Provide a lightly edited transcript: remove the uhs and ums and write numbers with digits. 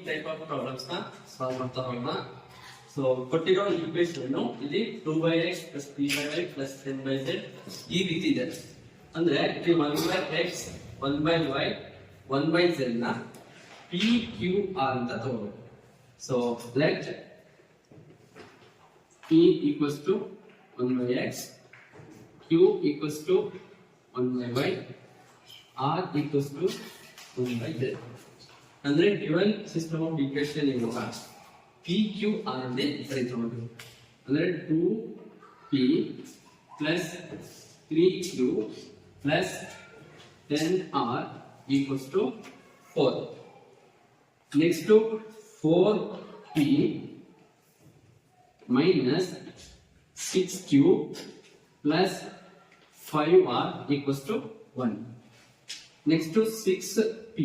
Type of problems ನ solve ಮಾಡ್ತಾ ಹೋಗೋಣ. ಸೊ ಕೊಟ್ಟಿರೋ ಈಕ್ವೇಶನ್ ಇಲ್ಲಿ 2x plus 3y plus 10z ಈ ರೀತಿ ಇದೆ. ಅಂದ್ರೆ ಇಲ್ಲಿ 1/x 1/y 1/z ನ p q r ಅಂತ ತಗೋಬೇಕು. So let p equals to 1/x, q equals to 1/y, r equals to 1/z. ಅಂದ್ರೆ ಗಿವನ್ ಸಿಸ್ಟಮ್ ಆಫ್ ಈಕ್ವೇಶನ್ ಇವಾಗ p q r ಅಲ್ಲಿ ಬರೀತಬಹುದು. ಅಂದ್ರೆ 2p plus 3q plus 10r equals to 4. Next to 4p minus 6q plus 5r equals to 1. Next to 6p